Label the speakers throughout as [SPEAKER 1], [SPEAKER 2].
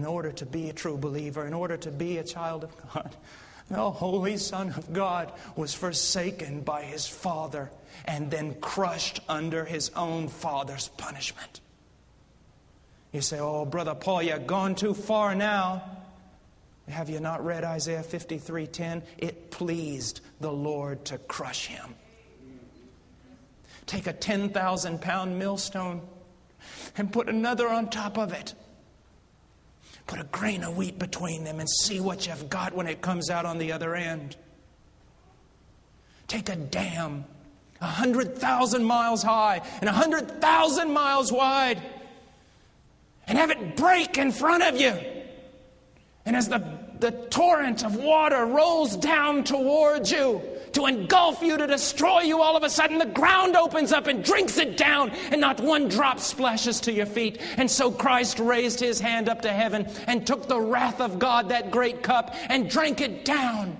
[SPEAKER 1] order to be a true believer, in order to be a child of God, the Holy Son of God was forsaken by His Father and then crushed under His own Father's punishment. You say, oh, Brother Paul, you've gone too far now. Have you not read Isaiah 53:10? It pleased the Lord to crush Him. Take a 10,000-pound millstone and put another on top of it. Put a grain of wheat between them and see what you've got when it comes out on the other end. Take a dam 100,000 miles high and 100,000 miles wide and have it break in front of you. And as the torrent of water rolls down towards you to engulf you, to destroy you, all of a sudden the ground opens up and drinks it down, and not one drop splashes to your feet. And so Christ raised His hand up to heaven and took the wrath of God, that great cup, and drank it down.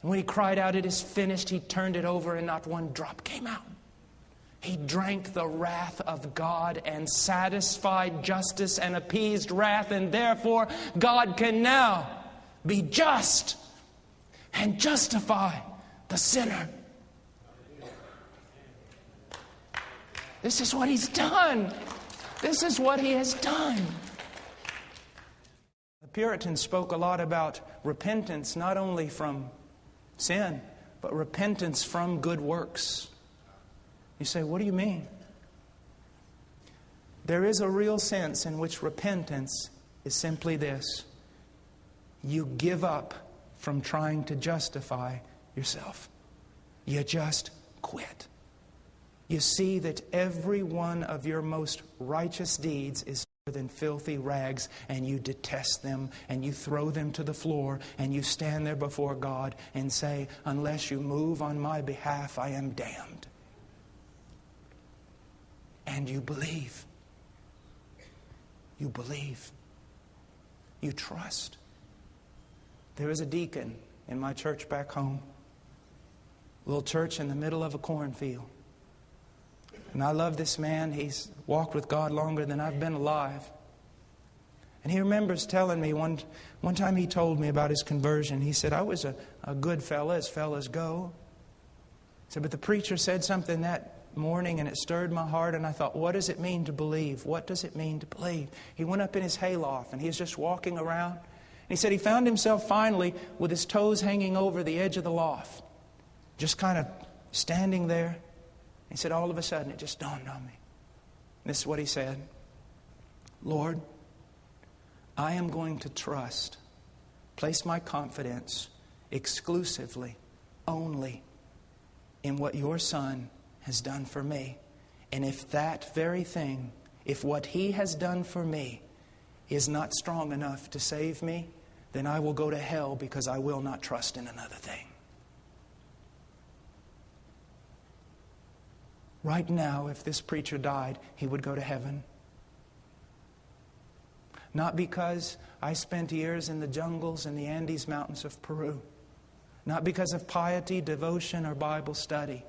[SPEAKER 1] And when He cried out, "It is finished," He turned it over and not one drop came out. He drank the wrath of God and satisfied justice and appeased wrath, and therefore God can now be just and justify the sinner. This is what He's done. This is what He has done. The Puritans spoke a lot about repentance, not only from sin, but repentance from good works. You say, what do you mean? There is a real sense in which repentance is simply this: you give up from trying to justify yourself. You just quit. You see that every one of your most righteous deeds is better than filthy rags, and you detest them, and you throw them to the floor, and you stand there before God and say, unless you move on my behalf, I am damned. And you believe. You believe. You trust. There was a deacon in my church back home. A little church in the middle of a cornfield. And I love this man. He's walked with God longer than I've been alive. And he remembers telling me one time he told me about his conversion. He said, I was a good fella, as fellas go. He said, but the preacher said something that morning and it stirred my heart, and I thought, what does it mean to believe? What does it mean to believe? He went up in his hayloft and he was just walking around. And he said he found himself finally with his toes hanging over the edge of the loft, just kind of standing there. He said, all of a sudden it just dawned on me. And this is what he said: Lord, I am going to trust, place my confidence exclusively, only in what your Son has done for me. And if that very thing, if what He has done for me is not strong enough to save me, then I will go to hell, because I will not trust in another thing. Right now, if this preacher died, he would go to heaven. Not because I spent years in the jungles and the Andes Mountains of Peru. Not because of piety, devotion, or Bible study.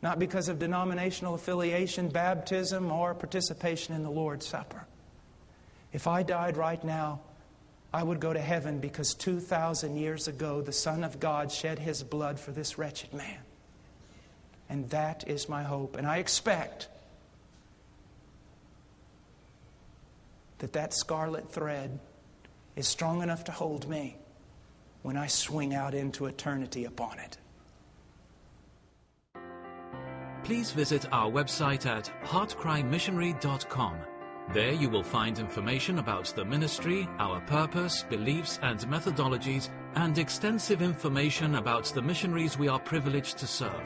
[SPEAKER 1] Not because of denominational affiliation, baptism, or participation in the Lord's Supper. If I died right now, I would go to heaven, because 2,000 years ago, the Son of God shed His blood for this wretched man. And that is my hope. And I expect that scarlet thread is strong enough to hold me when I swing out into eternity upon it.
[SPEAKER 2] Please visit our website at heartcrymissionary.com. There you will find information about the ministry, our purpose, beliefs and methodologies, and extensive information about the missionaries we are privileged to serve.